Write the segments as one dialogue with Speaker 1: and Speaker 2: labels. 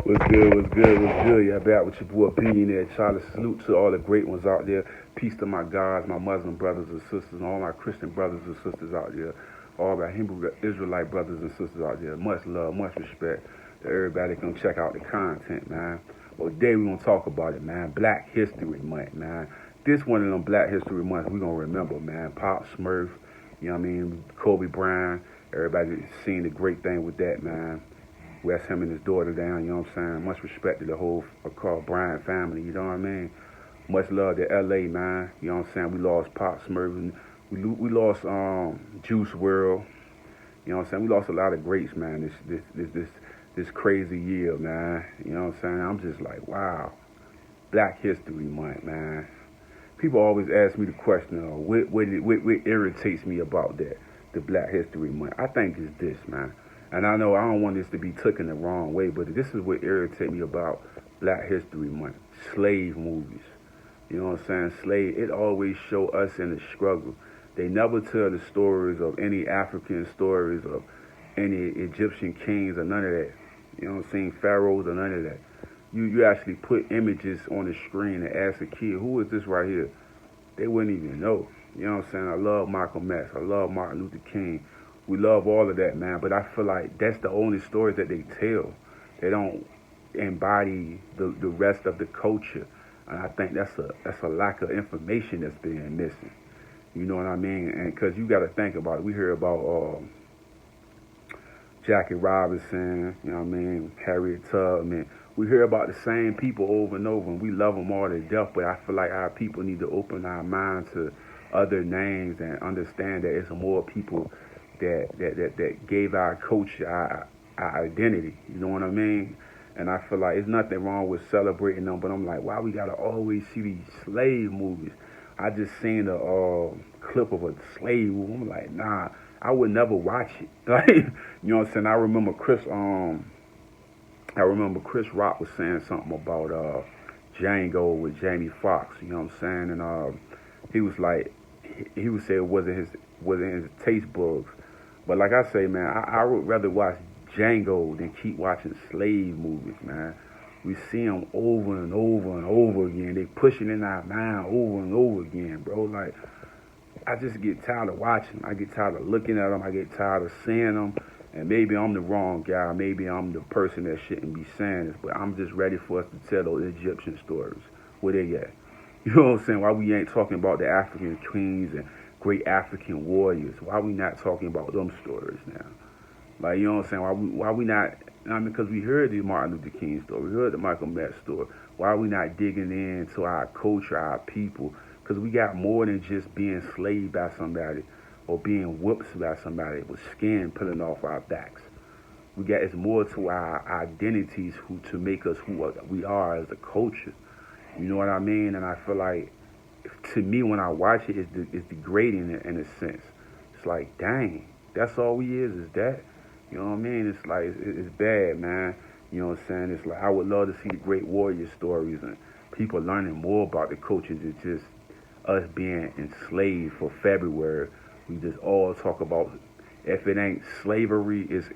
Speaker 1: What's good, what's good, what's good? Yeah, back with your boy Billionaire Charlie. Salute to all the great ones out there. Peace to my guys, my Muslim brothers and sisters, and all my Christian brothers and sisters out there. All my Hebrew Israelite brothers and sisters out there. Much love, much respect to everybody. Come check out the content, man. Well, today we're going to talk about it, man. Black History Month, man. This one of them Black History Months we're going to remember, man. Pop Smurf, you know what I mean? Kobe Bryant. Everybody seen the great thing with that, man. West him and his daughter down, you know what I'm saying? Much respect to the whole Bryant family, you know what I mean? Much love to LA, man. You know what I'm saying? We lost Pop Smurf, and we lost Juice World. You know what I'm saying? We lost a lot of greats, man, this crazy year, man. You know what I'm saying? I'm just like, wow. Black History Month, man. People always ask me the question, what irritates me about that, the Black History Month? I think it's this, man. And I know I don't want this to be taken the wrong way, but this is what irritates me about Black History Month. Slave movies. You know what I'm saying? It always show us in the struggle. They never tell the stories of any African stories of any Egyptian kings or none of that. You know what I'm saying? Pharaohs or none of that. You actually put images on the screen and ask a kid, who is this right here? They wouldn't even know. You know what I'm saying? I love Malcolm X. I love Martin Luther King. We love all of that, man, but I feel like that's the only stories that they tell. They don't embody the rest of the culture, and I think that's a lack of information that's being missing. You know what I mean? And because you got to think about it, we hear about Jackie Robinson, you know what I mean, Harriet Tubman. We hear about the same people over and over, and we love them all to death. But I feel like our people need to open our mind to other names and understand that it's more people that gave our culture our identity. You know what I mean? And I feel like there's nothing wrong with celebrating them, but I'm like, why we gotta always see these slave movies? I just seen a clip of a slave movie. I'm like, nah, I would never watch it. Like, you know what I'm saying? I remember Chris Rock was saying something about Django with Jamie Foxx. You know what I'm saying? And he was like, he would say it wasn't his taste bugs. But like I say, man, I would rather watch Django than keep watching slave movies, man. We see them over and over and over again. They pushing in our mind over and over again, bro. Like, I just get tired of watching. I get tired of looking at them. I get tired of seeing them. And maybe I'm the wrong guy. Maybe I'm the person that shouldn't be saying this. But I'm just ready for us to tell those Egyptian stories. Where they at? You know what I'm saying? Why we ain't talking about the African kings and great African warriors? Why we not talking about them stories now? Like, you know what I'm saying? Why we not? I mean, because we heard the Martin Luther King story, we heard the Malcolm X story. Why are we not digging into our culture, our people? Because we got more than just being slaved by somebody or being whooped by somebody with skin pulling off our backs. We got it's more to our identities to make us who we are as a culture. You know what I mean? And I feel like, to me, when I watch it, it's degrading in a sense. It's like, dang, that's all we is that? You know what I mean? It's like, it's bad, man. You know what I'm saying? It's like, I would love to see the great warrior stories and people learning more about the culture than just us being enslaved for February. We just all talk about, if it ain't slavery, it's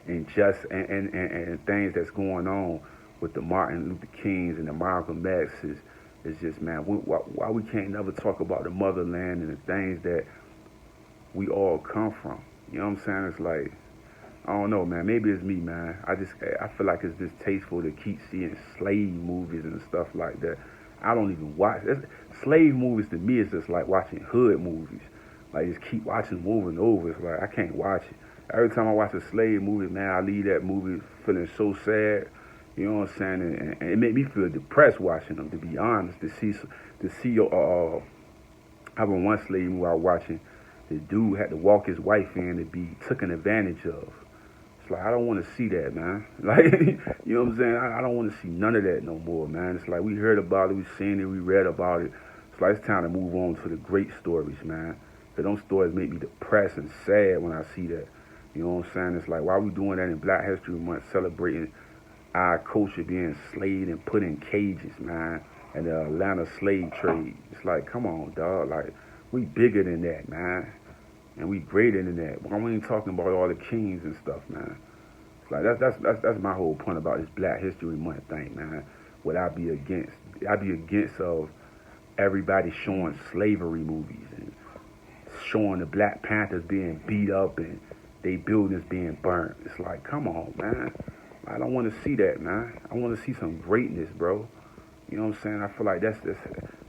Speaker 1: injustice and things that's going on with the Martin Luther Kings and the Malcolm X's. It's just, man, why we can't never talk about the motherland and the things that we all come from. You know what I'm saying? It's like, I don't know, man. Maybe it's me, man. I feel like it's distasteful to keep seeing slave movies and stuff like that. I don't even watch. Slave movies to me is just like watching hood movies. Like, just keep watching them over and over. It's like, I can't watch it. Every time I watch a slave movie, man, I leave that movie feeling so sad. You know what I'm saying? And it made me feel depressed watching them, to be honest. To see your I remember one slave movie I was watching. The dude had to walk his wife in to be taken advantage of. It's like, I don't want to see that, man. Like, you know what I'm saying? I don't want to see none of that no more, man. It's like, we heard about it, we seen it, we read about it. It's like, it's time to move on to the great stories, man. Because them stories make me depressed and sad when I see that. You know what I'm saying? It's like, why are we doing that in Black History Month, celebrating our culture being enslaved and put in cages, man, and the Atlanta slave trade? It's like, come on, dog. Like, we bigger than that, man. And we greater than that. Why we ain't talking about all the kings and stuff, man? Like that's my whole point about this Black History Month thing, man. What I be against, of everybody showing slavery movies and showing the Black Panthers being beat up and they buildings being burnt. It's like, come on, man. I don't want to see that, man. I want to see some greatness, bro. You know what I'm saying? I feel like that's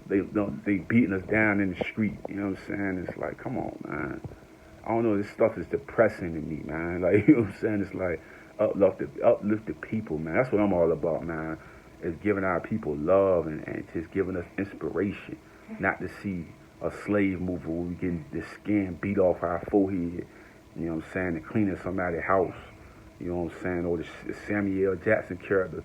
Speaker 1: they beating us down in the street. You know what I'm saying? It's like, come on, man. I don't know. This stuff is depressing to me, man. Like, you know what I'm saying? It's like uplift the people, man. That's what I'm all about, man. Is giving our people love and just giving us inspiration, not to see a slave movie where we getting the skin beat off our forehead. You know what I'm saying? And cleaning somebody's house. You know what I'm saying? Or the Samuel L. Jackson character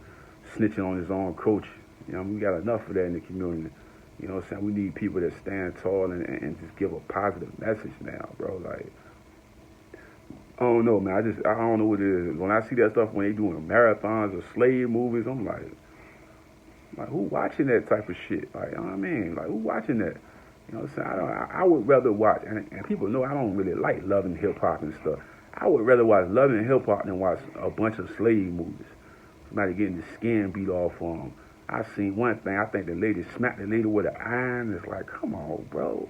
Speaker 1: snitching on his own coach. You know, we got enough of that in the community. You know what I'm saying? We need people that stand tall and just give a positive message now, bro. Like, I don't know, man. I don't know what it is. When I see that stuff when they doing marathons or slave movies, I'm like, who watching that type of shit? Like, you know what I mean? Like, who watching that? You know what I'm saying? I would rather watch, and people know I don't really like Love and Hip Hop and stuff. I would rather watch Love and Hip Hop than watch a bunch of slave movies. Somebody getting the skin beat off on them. I seen one thing, I think the lady smacked the lady with an iron. It's like, come on, bro.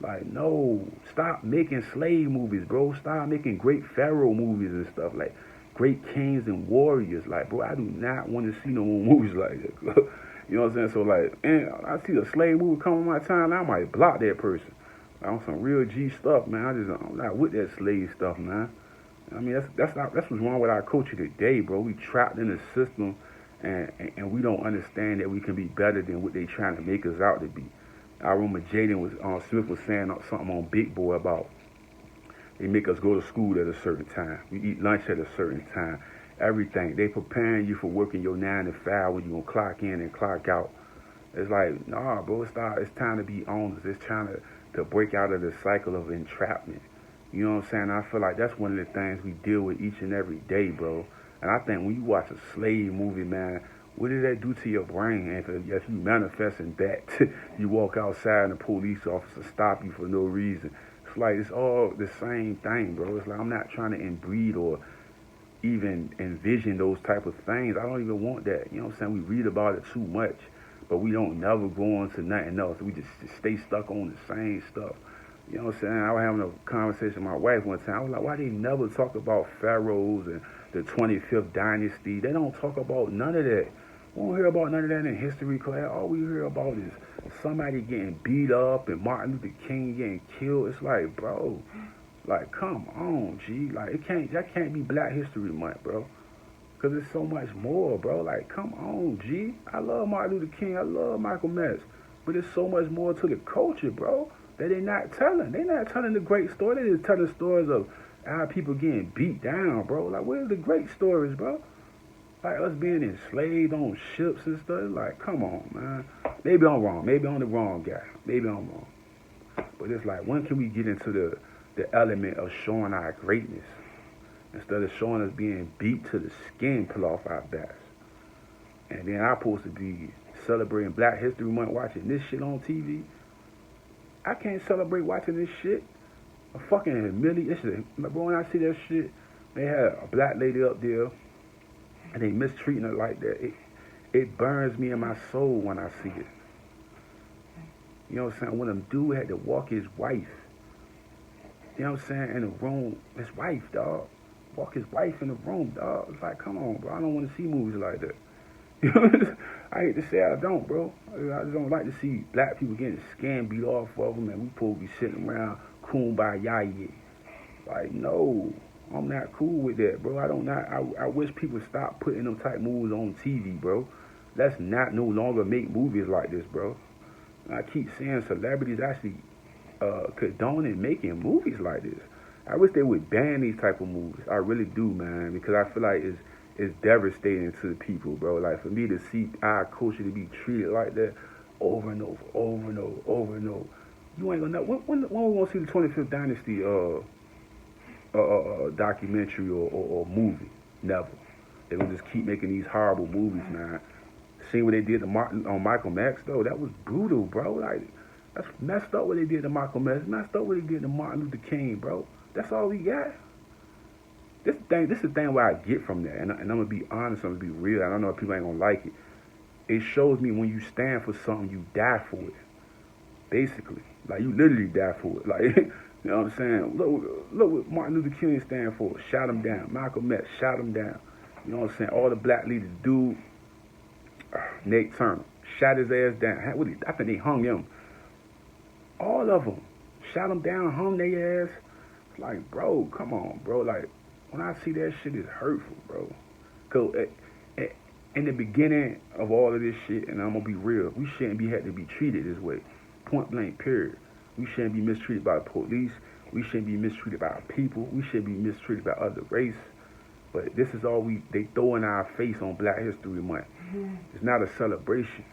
Speaker 1: Like, no, stop making slave movies, bro. Stop making great pharaoh movies and stuff, like great kings and warriors. Like, bro, I do not want to see no more movies like that. You know what I'm saying? So, like, and I see a slave movie come on my time, I might block that person. Like, on some real G stuff, man. I'm not with that slave stuff, man. I mean, that's what's wrong with our culture today, bro. We trapped in the system, and we don't understand that we can be better than what they trying to make us out to be. I remember Smith was saying something on Big Boy about they make us go to school at a certain time. We eat lunch at a certain time. Everything. They preparing you for working your 9 to 5 when you gonna clock in and clock out. It's like, nah, bro, it's time to be owners. It's trying to break out of the cycle of entrapment. You know what I'm saying? I feel like that's one of the things we deal with each and every day, bro. And I think when you watch a slave movie, man, what did that do to your brain? And if you manifesting that, you walk outside and the police officer stop you for no reason. It's like it's all the same thing, bro. It's like I'm not trying to inbreed or even envision those type of things. I don't even want that. You know what I'm saying? We read about it too much, but we don't never go on to nothing else. We just stay stuck on the same stuff. You know what I'm saying? I was having a conversation with my wife one time. I was like, why they never talk about pharaohs and the 25th dynasty? They don't talk about none of that. We don't hear about none of that in history class. All we hear about is somebody getting beat up and Martin Luther King getting killed. It's like, bro, like, come on, G. Like, that can't be Black History Month, bro. Because there's so much more, bro. Like, come on, G. I love Martin Luther King. I love Malcolm X. But there's so much more to the culture, bro, that they're not telling. They're not telling the great story. They're just telling stories of how people getting beat down, bro. Like, where's the great stories, bro? Like, us being enslaved on ships and stuff. Like, come on, man. Maybe I'm wrong. Maybe I'm the wrong guy. Maybe I'm wrong. But it's like, when can we get into the element of showing our greatness instead of showing us being beat to the skin pull off our backs? And then I'm supposed to be celebrating Black History Month watching this shit on TV. I can't celebrate watching this shit. A fucking humiliation. Bro, when I see that shit, they had a black lady up there and they mistreating her like that. It burns me in my soul when I see it. You know what I'm saying? When a dude had to walk his wife, you know what I'm saying, in the room, his wife, dog. Walk his wife in the room, dog. It's like, come on, bro. I don't want to see movies like that. You know, I hate to say I don't, bro. I just don't like to see black people getting skin beat off of them, and we supposed to be sitting around kumbaya. Like, no, I'm not cool with that, bro. I wish people stop putting them type movies on TV, bro. Let's not no longer make movies like this, bro. And I keep seeing celebrities actually condoning making movies like this. I wish they would ban these type of movies. I really do, man, because I feel like it's devastating to the people, bro. Like, for me to see our culture to be treated like that over and over, over and over, over and over. You ain't gonna know. When we gonna see the 25th Dynasty documentary or movie? Never. They're gonna just keep making these horrible movies, man. Seeing what they did to Michael X, though, that was brutal, bro. Like, that's messed up what they did to Malcolm X. Messed up what they did to Martin Luther King, bro. That's all we got. This is the thing where I get from that, and I'm gonna be honest, I'm gonna be real. I don't know if people ain't gonna like it. It shows me when you stand for something, you die for it. Basically, like you literally die for it. Like you know what I'm saying? Look what Martin Luther King stand for. Shot him down. Malcolm X shot him down. You know what I'm saying? All the black leaders, dude, Nate Turner shot his ass down. I think they hung him. All of them shot him down, hung their ass. It's like, bro, come on, bro. Like when I see that shit, it's hurtful, bro. Cause in the beginning of all of this shit, and I'm gonna be real, we shouldn't be had to be treated this way. Point blank, period. We shouldn't be mistreated by the police. We shouldn't be mistreated by our people. We shouldn't be mistreated by other race. But this is all they throw in our face on Black History Month. It's not a celebration.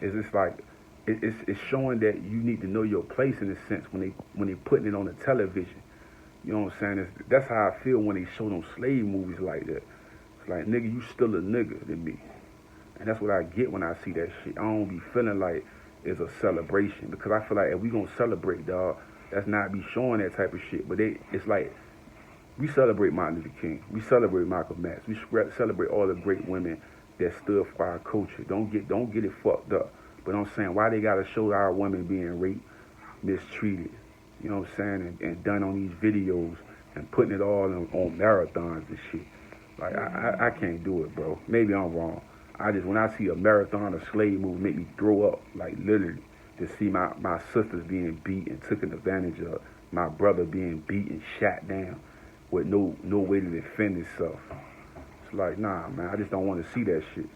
Speaker 1: It's just like it's showing that you need to know your place in a sense when they putting it on the television. You know what I'm saying? That's how I feel when they show them slave movies like that. It's like, nigga, you still a nigga than me. And that's what I get when I see that shit. I don't be feeling like it's a celebration, because I feel like if we gonna celebrate, dog, that's not be showing that type of shit. But it's like we celebrate Martin Luther King, we celebrate Malcolm X, we celebrate all the great women that stood for our culture. Don't get it fucked up. But I'm saying, why they gotta show our women being raped, mistreated, you know what I'm saying, and done on these videos and putting it all on marathons and shit. Like I can't do it, bro. Maybe I'm wrong. When I see a marathon or slave movie, make me throw up, like literally, to see my sisters being beat and taken advantage of, my brother being beat and shot down with no way to defend himself. It's like, nah, man, I just don't want to see that shit.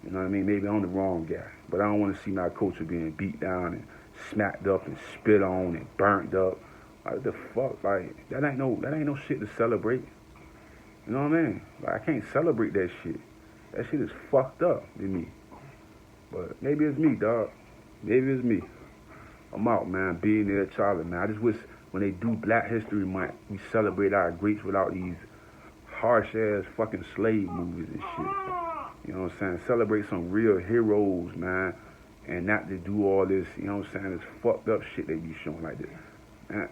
Speaker 1: You know what I mean? Maybe I'm the wrong guy, but I don't want to see my culture being beat down and smacked up and spit on and burnt up. Like the fuck, like that ain't no shit to celebrate. You know what I mean? Like I can't celebrate that shit. That shit is fucked up to me. But maybe it's me, dog. Maybe it's me. I'm out, man. Billionaire Charlie, man. I just wish when they do Black History Month, we celebrate our greats without these harsh-ass fucking slave movies and shit. You know what I'm saying? Celebrate some real heroes, man. And not to do all this, you know what I'm saying, this fucked up shit they be showing like this. Man,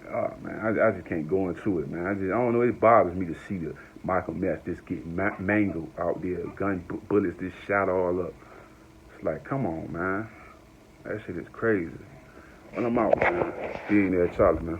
Speaker 1: I just can't go into it, man. I don't know, it bothers me to see the Malcolm X just get mangled out there, bullets just shot all up. It's like, come on, man. That shit is crazy. But I'm out, man. Billionaire Charlie, man.